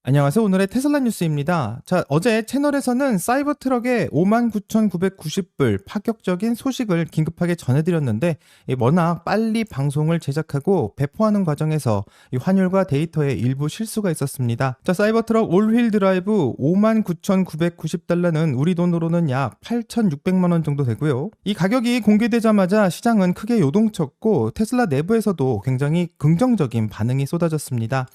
안녕하세요. 오늘의 테슬라 뉴스입니다. 자, 어제 채널에서는 사이버트럭의 59,990불 파격적인 소식을 긴급하게 전해드렸는데 워낙 빨리 방송을 제작하고 배포하는 과정에서 이 환율과 데이터에 일부 실수가 있었습니다. 자, 사이버트럭 올휠 드라이브 59,990달러는 우리 돈으로는 약 8,600만 원 정도 되고요. 이 가격이 공개되자마자 시장은 크게 요동쳤고 테슬라 내부에서도 굉장히 긍정적인 반응이 쏟아졌습니다.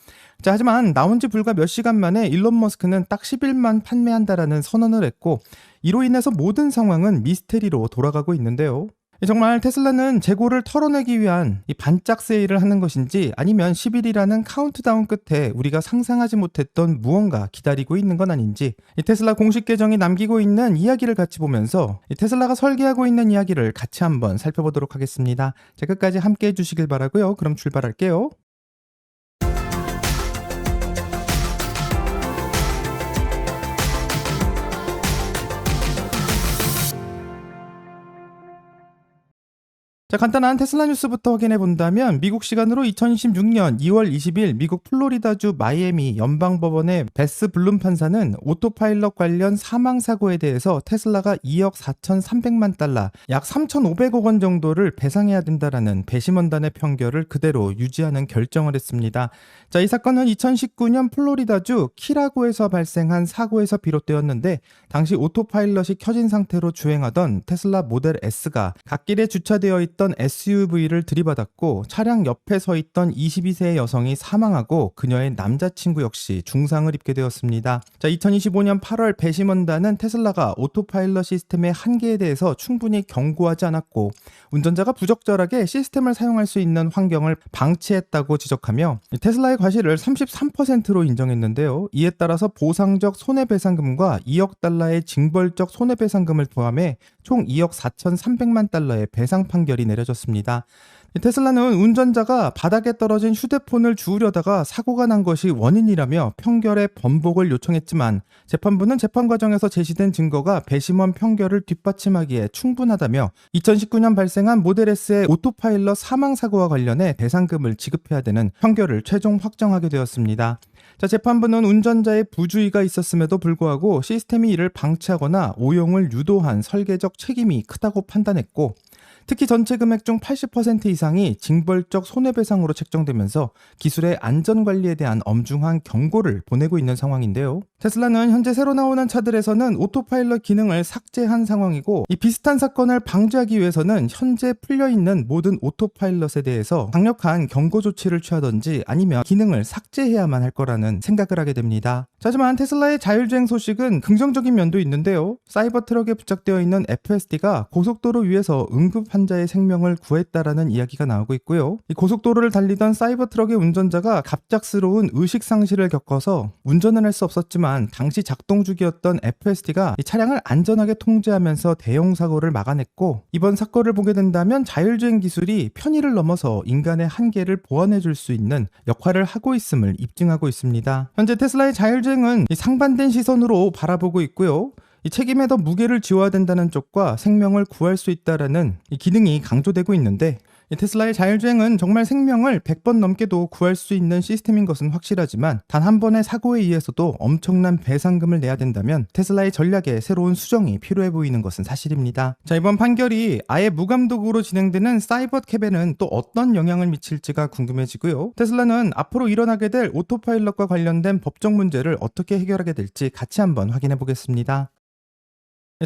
자, 하지만 나온 지 불과 몇 시간 만에 일론 머스크는 딱 10일만 판매한다라는 선언을 했고 이로 인해서 모든 상황은 미스테리로 돌아가고 있는데요. 정말 테슬라는 재고를 털어내기 위한 이 반짝 세일을 하는 것인지 아니면 10일이라는 카운트다운 끝에 우리가 상상하지 못했던 무언가 기다리고 있는 건 아닌지 이 테슬라 공식 계정이 남기고 있는 이야기를 같이 보면서 이 테슬라가 설계하고 있는 이야기를 같이 한번 살펴보도록 하겠습니다. 자, 끝까지 함께 해주시길 바라고요. 그럼 출발할게요. 자, 간단한 테슬라 뉴스부터 확인해 본다면 미국 시간으로 2016년 2월 20일 미국 플로리다주 마이애미 연방법원의 베스 블룸 판사는 오토파일럿 관련 사망 사고에 대해서 테슬라가 2억 4,300만 달러, 약 3,500억 원 정도를 배상해야 된다라는 배심원단의 판결을 그대로 유지하는 결정을 했습니다. 자, 이 사건은 2019년 플로리다주 키라고에서 발생한 사고에서 비롯되었는데 당시 오토파일럿이 켜진 상태로 주행하던 테슬라 모델 S가 갓길에 주차되어 있던 SUV를 들이받았고 차량 옆에 서 있던 22세의 여성이 사망하고 그녀의 남자친구 역시 중상을 입게 되었습니다. 자, 2025년 8월 배심원단은 테슬라가 오토파일럿 시스템의 한계에 대해서 충분히 경고하지 않았고 운전자가 부적절하게 시스템을 사용할 수 있는 환경을 방치했다고 지적하며 테슬라의 과실을 33%로 인정했는데요. 이에 따라서 보상적 손해배상금과 2억 달러의 징벌적 손해배상금을 포함해 총 2억 4,300만 달러의 배상 판결이 내려졌습니다. 테슬라는 운전자가 바닥에 떨어진 휴대폰을 주우려다가 사고가 난 것이 원인이라며 판결의 번복을 요청했지만 재판부는 재판 과정에서 제시된 증거가 배심원 판결을 뒷받침하기에 충분하다며 2019년 발생한 모델 S의 오토파일럿 사망 사고와 관련해 배상금을 지급해야 되는 판결을 최종 확정하게 되었습니다. 자, 재판부는 운전자의 부주의가 있었음에도 불구하고 시스템이 이를 방치하거나 오용을 유도한 설계적 책임이 크다고 판단했고 특히 전체 금액 중 80% 이상이 징벌적 손해배상으로 책정되면서 기술의 안전관리에 대한 엄중한 경고를 보내고 있는 상황인데요. 테슬라는 현재 새로 나오는 차들에서는 오토파일럿 기능을 삭제한 상황이고 이 비슷한 사건을 방지하기 위해서는 현재 풀려있는 모든 오토파일럿에 대해서 강력한 경고 조치를 취하든지 아니면 기능을 삭제해야만 할 거라는 생각을 하게 됩니다. 하지만 테슬라의 자율주행 소식은 긍정적인 면도 있는데요. 사이버트럭에 부착되어 있는 FSD가 고속도로 위에서 응급 환자의 생명을 구했다라는 이야기가 나오고 있고요. 이 고속도로를 달리던 사이버트럭의 운전자가 갑작스러운 의식상실을 겪어서 운전을 할 수 없었지만 당시 작동 중이었던 FSD가 이 차량을 안전하게 통제하면서 대형 사고를 막아냈고 이번 사건을 보게 된다면 자율주행 기술이 편의를 넘어서 인간의 한계를 보완해 줄 수 있는 역할을 하고 있음을 입증하고 있습니다. 현재 테슬라의 자율주행은 이 상반된 시선으로 바라보고 있고요. 이 책임에 더 무게를 지어야 된다는 쪽과 생명을 구할 수 있다라는 이 기능이 강조되고 있는데 이 테슬라의 자율주행은 정말 생명을 100번 넘게도 구할 수 있는 시스템인 것은 확실하지만 단 한 번의 사고에 의해서도 엄청난 배상금을 내야 된다면 테슬라의 전략에 새로운 수정이 필요해 보이는 것은 사실입니다. 자, 이번 판결이 아예 무감독으로 진행되는 사이버캡에는 또 어떤 영향을 미칠지가 궁금해지고요. 테슬라는 앞으로 일어나게 될 오토파일럿과 관련된 법적 문제를 어떻게 해결하게 될지 같이 한번 확인해 보겠습니다.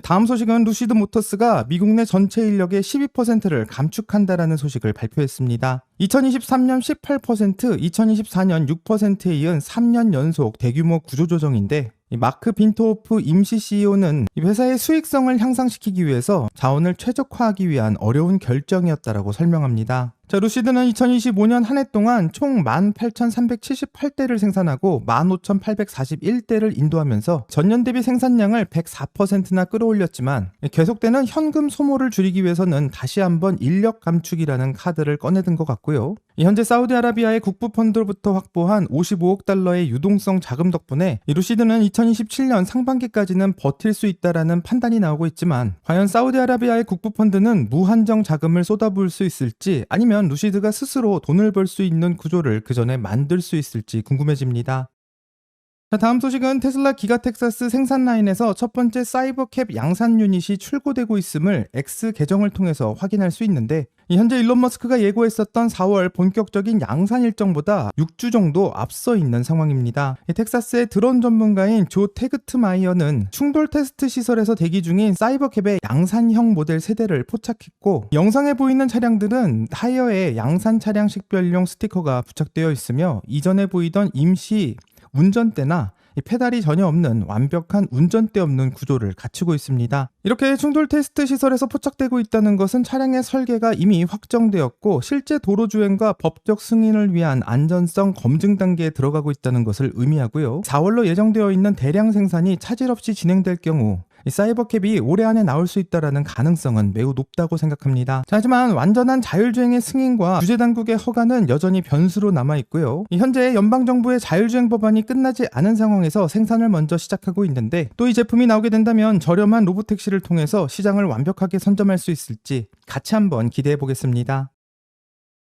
다음 소식은 루시드 모터스가 미국 내 전체 인력의 12%를 감축한다라는 소식을 발표했습니다. 2023년 18%, 2024년 6%에 이은 3년 연속 대규모 구조조정인데 마크 빈토호프 임시 CEO는 회사의 수익성을 향상시키기 위해서 자원을 최적화하기 위한 어려운 결정이었다라고 설명합니다. 자, 루시드는 2025년 한 해 동안 총 18,378대를 생산하고 15,841대를 인도하면서 전년 대비 생산량을 104%나 끌어올렸지만 계속되는 현금 소모를 줄이기 위해서는 다시 한번 인력 감축이라는 카드를 꺼내든 것 같고요. 현재 사우디아라비아의 국부펀드로부터 확보한 55억 달러의 유동성 자금 덕분에 루시드는 2027년 상반기까지는 버틸 수 있다라는 판단이 나오고 있지만 과연 사우디아라비아의 국부펀드는 무한정 자금을 쏟아부을 수 있을지 아니면 루시드가 스스로 돈을 벌 수 있는 구조를 그 전에 만들 수 있을지 궁금해집니다. 자, 다음 소식은 테슬라 기가 텍사스 생산 라인에서 첫 번째 사이버캡 양산 유닛이 출고되고 있음을 X 계정을 통해서 확인할 수 있는데, 현재 일론 머스크가 예고했었던 4월 본격적인 양산 일정보다 6주 정도 앞서 있는 상황입니다. 텍사스의 드론 전문가인 조 테그트마이어는 충돌 테스트 시설에서 대기 중인 사이버캡의 양산형 모델 세대를 포착했고, 영상에 보이는 차량들은 타이어에 양산 차량 식별용 스티커가 부착되어 있으며, 이전에 보이던 임시 운전대나 페달이 전혀 없는 완벽한 운전대 없는 구조를 갖추고 있습니다. 이렇게 충돌 테스트 시설에서 포착되고 있다는 것은 차량의 설계가 이미 확정되었고 실제 도로 주행과 법적 승인을 위한 안전성 검증 단계에 들어가고 있다는 것을 의미하고요. 4월로 예정되어 있는 대량 생산이 차질 없이 진행될 경우 이 사이버캡이 올해 안에 나올 수 있다는 가능성은 매우 높다고 생각합니다. 자, 하지만 완전한 자율주행의 승인과 주재당국의 허가는 여전히 변수로 남아있고요. 현재 연방정부의 자율주행 법안이 끝나지 않은 상황에서 생산을 먼저 시작하고 있는데, 또 이 제품이 나오게 된다면 저렴한 로보택시를 통해서 시장을 완벽하게 선점할 수 있을지 같이 한번 기대해 보겠습니다.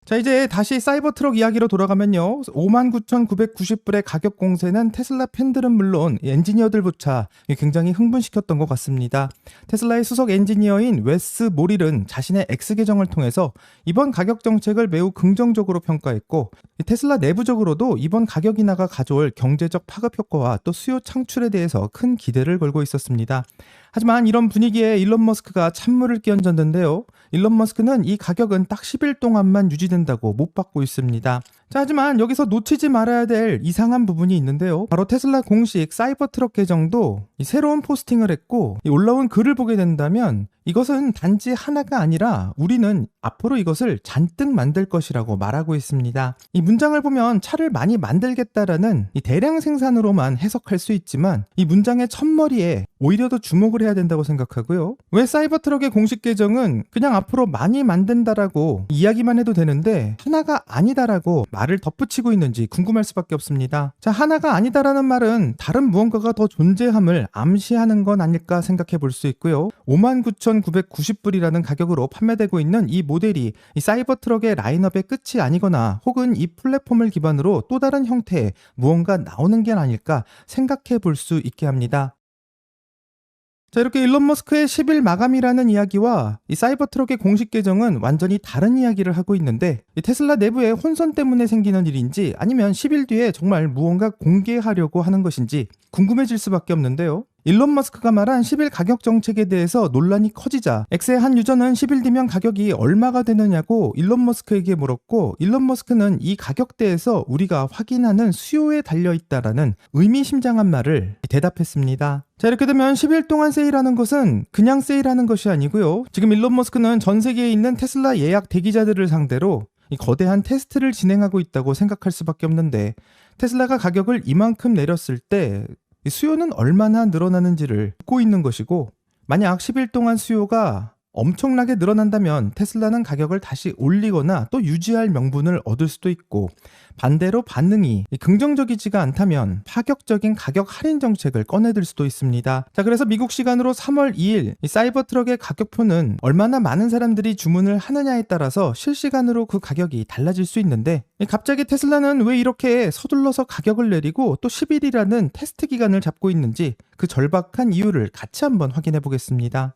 자, 이제 다시 사이버트럭 이야기로 돌아가면요. 59,990불의 가격 공세는 테슬라 팬들은 물론 엔지니어들조차 굉장히 흥분시켰던 것 같습니다. 테슬라의 수석 엔지니어인 웨스 모릴은 자신의 X 계정을 통해서 이번 가격 정책을 매우 긍정적으로 평가했고, 테슬라 내부적으로도 이번 가격 인하가 가져올 경제적 파급 효과와 또 수요 창출에 대해서 큰 기대를 걸고 있었습니다. 하지만 이런 분위기에 일론 머스크가 찬물을 끼얹었는데요. 일론 머스크는 이 가격은 딱 10일 동안만 유지된다고 못 받고 있습니다. 자, 하지만 여기서 놓치지 말아야 될 이상한 부분이 있는데요. 바로 테슬라 공식 사이버트럭 계정도 새로운 포스팅을 했고, 올라온 글을 보게 된다면 이것은 단지 하나가 아니라 우리는 앞으로 이것을 잔뜩 만들 것이라고 말하고 있습니다. 이 문장을 보면 차를 많이 만들겠다라는 이 대량 생산으로만 해석할 수 있지만, 이 문장의 첫머리에 오히려 더 주목을 해야 된다고 생각하고요. 왜 사이버트럭의 공식 계정은 그냥 앞으로 많이 만든다라고 이야기만 해도 되는데 하나가 아니다라고 말을 덧붙이고 있는지 궁금할 수밖에 없습니다. 자, 하나가 아니다라는 말은 다른 무언가가 더 존재함을 암시하는 건 아닐까 생각해 볼 수 있고요. 59,990불이라는 가격으로 판매되고 있는 이 모델이 이 사이버트럭의 라인업의 끝이 아니거나 혹은 이 플랫폼을 기반으로 또 다른 형태의 무언가 나오는 게 아닐까 생각해 볼 수 있게 합니다. 자, 이렇게 일론 머스크의 10일 마감이라는 이야기와 이 사이버트럭의 공식 계정은 완전히 다른 이야기를 하고 있는데, 이 테슬라 내부의 혼선 때문에 생기는 일인지 아니면 10일 뒤에 정말 무언가 공개하려고 하는 것인지 궁금해질 수밖에 없는데요. 일론 머스크가 말한 10일 가격 정책에 대해서 논란이 커지자 X의 한 유저는 10일 뒤면 가격이 얼마가 되느냐고 일론 머스크에게 물었고, 일론 머스크는 이 가격대에서 우리가 확인하는 수요에 달려있다라는 의미심장한 말을 대답했습니다. 자, 이렇게 되면 10일 동안 세일하는 것은 그냥 세일하는 것이 아니고요. 지금 일론 머스크는 전 세계에 있는 테슬라 예약 대기자들을 상대로 이 거대한 테스트를 진행하고 있다고 생각할 수밖에 없는데, 테슬라가 가격을 이만큼 내렸을 때 수요는 얼마나 늘어나는지를 보고 있는 것이고, 만약 10일 동안 수요가 엄청나게 늘어난다면 테슬라는 가격을 다시 올리거나 또 유지할 명분을 얻을 수도 있고, 반대로 반응이 긍정적이지가 않다면 파격적인 가격 할인 정책을 꺼내들 수도 있습니다. 자, 그래서 미국 시간으로 3월 2일 이 사이버트럭의 가격표는 얼마나 많은 사람들이 주문을 하느냐에 따라서 실시간으로 그 가격이 달라질 수 있는데, 갑자기 테슬라는 왜 이렇게 서둘러서 가격을 내리고 또 10일이라는 테스트 기간을 잡고 있는지 그 절박한 이유를 같이 한번 확인해 보겠습니다.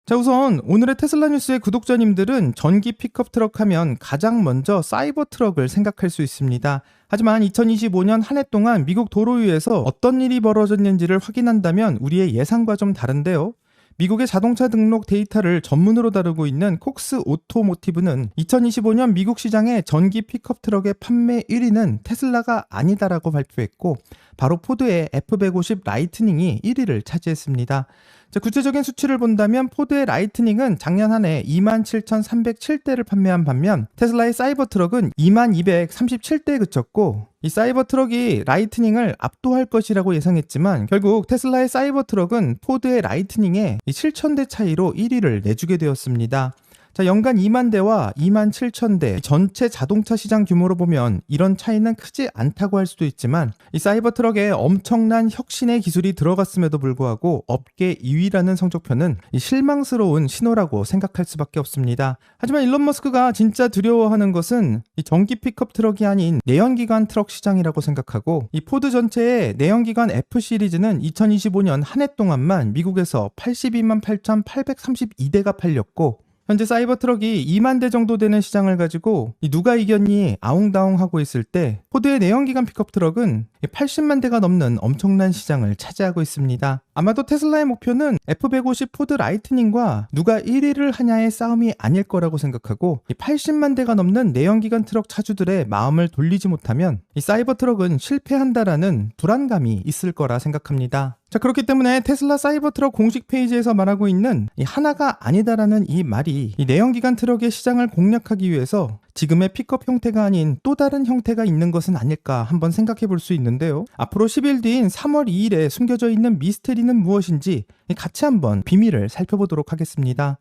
자, 우선 오늘의 테슬라 뉴스의 구독자님들은 전기 픽업 트럭 하면 가장 먼저 사이버 트럭을 생각할 수 있습니다. 하지만 2025년 한 해 동안 미국 도로 위에서 어떤 일이 벌어졌는지를 확인한다면 우리의 예상과 좀 다른데요. 미국의 자동차 등록 데이터를 전문으로 다루고 있는 콕스 오토모티브는 2025년 미국 시장의 전기 픽업 트럭의 판매 1위는 테슬라가 아니다라고 발표했고, 바로 포드의 F150 라이트닝이 1위를 차지했습니다. 자, 구체적인 수치를 본다면 포드의 라이트닝은 작년 한 해 27,307대를 판매한 반면 테슬라의 사이버트럭은 22,237대에 그쳤고, 이 사이버트럭이 라이트닝을 압도할 것이라고 예상했지만 결국 테슬라의 사이버트럭은 포드의 라이트닝에 7,000대 차이로 1위를 내주게 되었습니다. 자, 연간 2만 대와 2만 7천 대 전체 자동차 시장 규모로 보면 이런 차이는 크지 않다고 할 수도 있지만 이 사이버 트럭에 엄청난 혁신의 기술이 들어갔음에도 불구하고 업계 2위라는 성적표는 이 실망스러운 신호라고 생각할 수밖에 없습니다. 하지만 일론 머스크가 진짜 두려워하는 것은 이 전기 픽업 트럭이 아닌 내연기관 트럭 시장이라고 생각하고 이 포드 전체의 내연기관 F 시리즈는 2025년 한 해 동안만 미국에서 82만 8,832대가 팔렸고 현재 사이버 트럭이 2만 대 정도 되는 시장을 가지고 누가 이겼니 아웅다웅하고 있을 때 포드의 내연기관 픽업 트럭은 80만 대가 넘는 엄청난 시장을 차지하고 있습니다. 아마도 테슬라의 목표는 F150 포드 라이트닝과 누가 1위를 하냐의 싸움이 아닐 거라고 생각하고 80만 대가 넘는 내연기관 트럭 차주들의 마음을 돌리지 못하면 이 사이버 트럭은 실패한다라는 불안감이 있을 거라 생각합니다. 자, 그렇기 때문에 테슬라 사이버 트럭 공식 페이지에서 말하고 있는 이 하나가 아니다라는 이 말이 이 내연기관 트럭의 시장을 공략하기 위해서 지금의 픽업 형태가 아닌 또 다른 형태가 있는 것은 아닐까 한번 생각해 볼 수 있는데요. 앞으로 10일 뒤인 3월 2일에 숨겨져 있는 미스테리는 무엇인지 같이 한번 비밀을 살펴보도록 하겠습니다.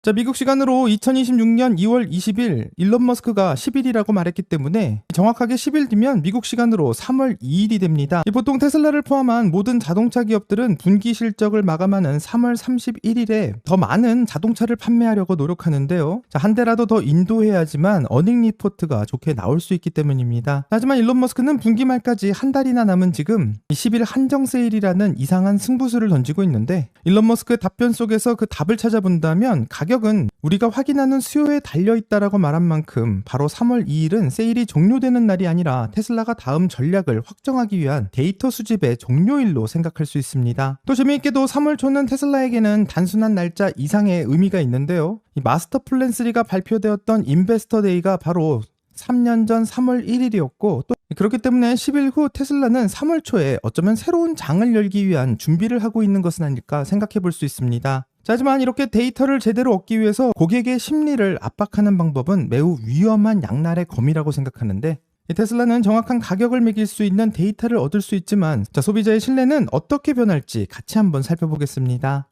자, 미국 시간으로 2026년 2월 20일 일론 머스크가 10일이라고 말했기 때문에 정확하게 10일 뒤면 미국 시간으로 3월 2일이 됩니다. 보통 테슬라를 포함한 모든 자동차 기업들은 분기 실적을 마감하는 3월 31일에 더 많은 자동차를 판매하려고 노력하는데요. 자, 한 대라도 더 인도해야지만 어닝 리포트가 좋게 나올 수 있기 때문입니다. 하지만 일론 머스크는 분기 말까지 한 달이나 남은 지금 10일 한정 세일이라는 이상한 승부수를 던지고 있는데 일론 머스크의 답변 속에서 그 답을 찾아본다면 가격은 우리가 확인하는 수요에 달려있다라고 말한 만큼 바로 3월 2일은 세일이 종료되는 날이 아니라 테슬라가 다음 전략을 확정하기 위한 데이터 수집의 종료일로 생각할 수 있습니다. 또 재미있게도 3월 초는 테슬라에게는 단순한 날짜 이상의 의미가 있는데요. 이 마스터 플랜 3가 발표되었던 인베스터 데이가 바로 3년 전 3월 1일이었고 또 그렇기 때문에 10일 후 테슬라는 3월 초에 어쩌면 새로운 장을 열기 위한 준비를 하고 있는 것은 아닐까 생각해 볼 수 있습니다. 자, 하지만 이렇게 데이터를 제대로 얻기 위해서 고객의 심리를 압박하는 방법은 매우 위험한 양날의 검이라고 생각하는데 테슬라는 정확한 가격을 매길 수 있는 데이터를 얻을 수 있지만 자, 소비자의 신뢰는 어떻게 변할지 같이 한번 살펴보겠습니다.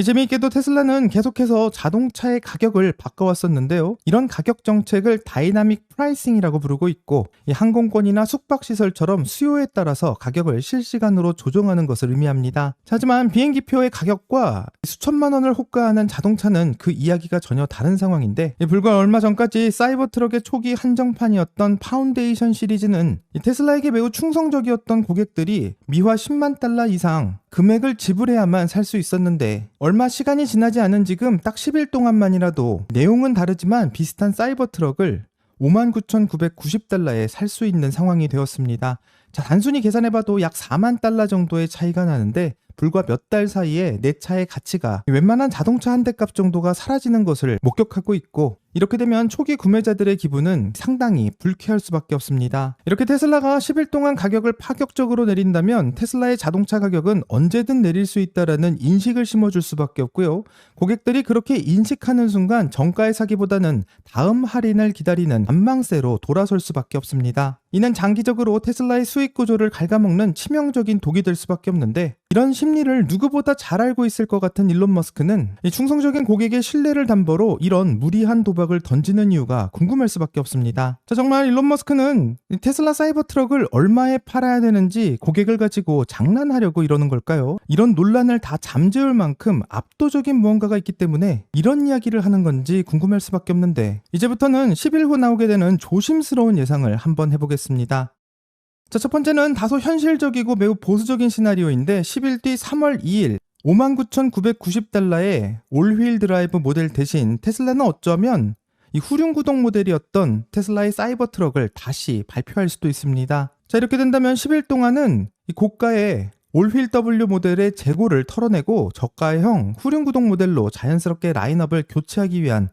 재미있게도 테슬라는 계속해서 자동차의 가격을 바꿔왔었는데요. 이런 가격 정책을 다이나믹 프라이싱이라고 부르고 있고 이 항공권이나 숙박시설처럼 수요에 따라서 가격을 실시간으로 조정하는 것을 의미합니다. 하지만 비행기표의 가격과 수천만 원을 호가하는 자동차는 그 이야기가 전혀 다른 상황인데 불과 얼마 전까지 사이버 트럭의 초기 한정판이었던 파운데이션 시리즈는 테슬라에게 매우 충성적이었던 고객들이 미화 10만 달러 이상 금액을 지불해야만 살 수 있었는데 얼마 시간이 지나지 않은 지금 딱 10일 동안만이라도 내용은 다르지만 비슷한 사이버 트럭을 59,990달러에 살 수 있는 상황이 되었습니다. 자, 단순히 계산해봐도 약 4만 달러 정도의 차이가 나는데 불과 몇 달 사이에 내 차의 가치가 웬만한 자동차 한 대 값 정도가 사라지는 것을 목격하고 있고 이렇게 되면 초기 구매자들의 기분은 상당히 불쾌할 수밖에 없습니다. 이렇게 테슬라가 10일 동안 가격을 파격적으로 내린다면 테슬라의 자동차 가격은 언제든 내릴 수 있다라는 인식을 심어줄 수밖에 없고요. 고객들이 그렇게 인식하는 순간 정가에 사기보다는 다음 할인을 기다리는 안망세로 돌아설 수밖에 없습니다. 이는 장기적으로 테슬라의 수익 구조를 갉아먹는 치명적인 독이 될 수밖에 없는데 이런 심리를 누구보다 잘 알고 있을 것 같은 일론 머스크는 이 충성적인 고객의 신뢰를 담보로 이런 무리한 도박을 던지는 이유가 궁금할 수밖에 없습니다. 자, 정말 일론 머스크는 테슬라 사이버 트럭을 얼마에 팔아야 되는지 고객을 가지고 장난하려고 이러는 걸까요? 이런 논란을 다 잠재울 만큼 압도적인 무언가가 있기 때문에 이런 이야기를 하는 건지 궁금할 수밖에 없는데 이제부터는 10일 후 나오게 되는 조심스러운 예상을 한번 해보겠습니다. 자, 첫 번째는 다소 현실적이고 매우 보수적인 시나리오인데 10일 뒤 3월 2일 59,990달러의 올휠 드라이브 모델 대신 테슬라는 어쩌면 이 후륜구동 모델이었던 테슬라의 사이버 트럭을 다시 발표할 수도 있습니다. 자, 이렇게 된다면 10일 동안은 이 고가의 올휠 W 모델의 재고를 털어내고 저가형 후륜구동 모델로 자연스럽게 라인업을 교체하기 위한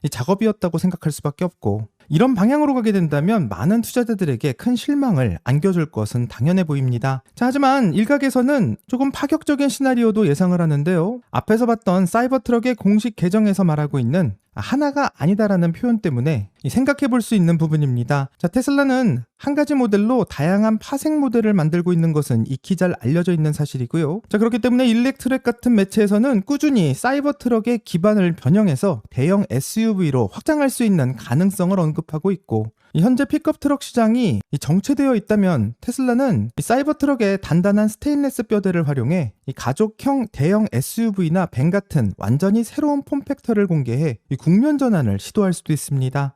이 작업이었다고 생각할 수밖에 없고 이런 방향으로 가게 된다면 많은 투자자들에게 큰 실망을 안겨줄 것은 당연해 보입니다. 자, 하지만 일각에서는 조금 파격적인 시나리오도 예상을 하는데요. 앞에서 봤던 사이버 트럭의 공식 계정에서 말하고 있는 하나가 아니다라는 표현 때문에 생각해 볼 수 있는 부분입니다. 자, 테슬라는 한 가지 모델로 다양한 파생 모델을 만들고 있는 것은 익히 잘 알려져 있는 사실이고요. 자, 그렇기 때문에 일렉트랙 같은 매체에서는 꾸준히 사이버 트럭의 기반을 변형해서 대형 SUV로 확장할 수 있는 가능성을 언급하고 있고, 현재 픽업 트럭 시장이 정체되어 있다면 테슬라는 사이버 트럭의 단단한 스테인리스 뼈대를 활용해 가족형 대형 SUV나 밴 같은 완전히 새로운 폼팩터를 공개해 국면 전환을 시도할 수도 있습니다.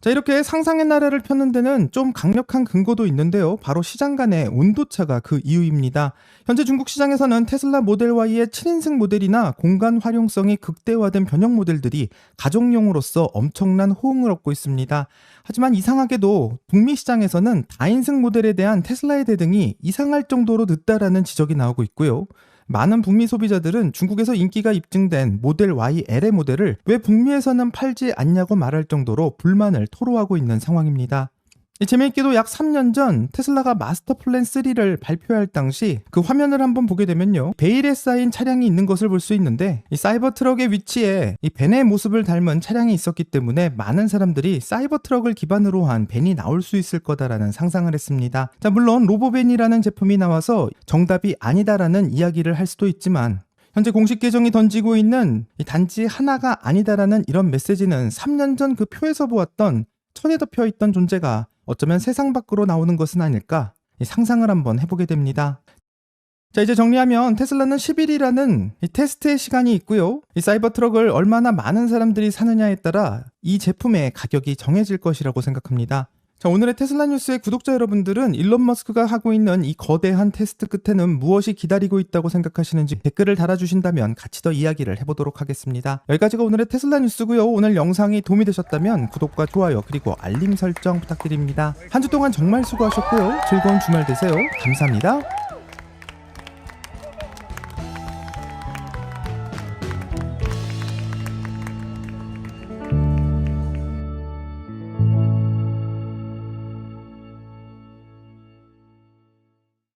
자, 이렇게 상상의 나래를 펴는 데는 좀 강력한 근거도 있는데요. 바로 시장 간의 온도차가 그 이유입니다. 현재 중국 시장에서는 테슬라 모델 Y의 7인승 모델이나 공간 활용성이 극대화된 변형 모델들이 가족용으로서 엄청난 호응을 얻고 있습니다. 하지만 이상하게도 북미 시장에서는 다인승 모델에 대한 테슬라의 대등이 이상할 정도로 늦다라는 지적이 나오고 있고요. 많은 북미 소비자들은 중국에서 인기가 입증된 모델 Y L의 모델을 왜 북미에서는 팔지 않냐고 말할 정도로 불만을 토로하고 있는 상황입니다. 재미있게도 약 3년 전 테슬라가 마스터 플랜 3를 발표할 당시 그 화면을 한번 보게 되면요, 베일에 쌓인 차량이 있는 것을 볼 수 있는데, 이 사이버 트럭의 위치에 이 벤의 모습을 닮은 차량이 있었기 때문에 많은 사람들이 사이버 트럭을 기반으로 한 벤이 나올 수 있을 거다라는 상상을 했습니다. 자, 물론 로보벤이라는 제품이 나와서 정답이 아니다라는 이야기를 할 수도 있지만, 현재 공식 계정이 던지고 있는 단지 하나가 아니다라는 이런 메시지는 3년 전 그 표에서 보았던 천에 덮여 있던 존재가 어쩌면 세상 밖으로 나오는 것은 아닐까, 상상을 한번 해보게 됩니다. 자, 이제 정리하면 테슬라는 10일이라는 테스트의 시간이 있고요. 이 사이버 트럭을 얼마나 많은 사람들이 사느냐에 따라 이 제품의 가격이 정해질 것이라고 생각합니다. 자, 오늘의 테슬라 뉴스의 구독자 여러분들은 일론 머스크가 하고 있는 이 거대한 테스트 끝에는 무엇이 기다리고 있다고 생각하시는지 댓글을 달아주신다면 같이 더 이야기를 해보도록 하겠습니다. 여기까지가 오늘의 테슬라 뉴스고요. 오늘 영상이 도움이 되셨다면 구독과 좋아요 그리고 알림 설정 부탁드립니다. 한 주 동안 정말 수고하셨고요. 즐거운 주말 되세요. 감사합니다.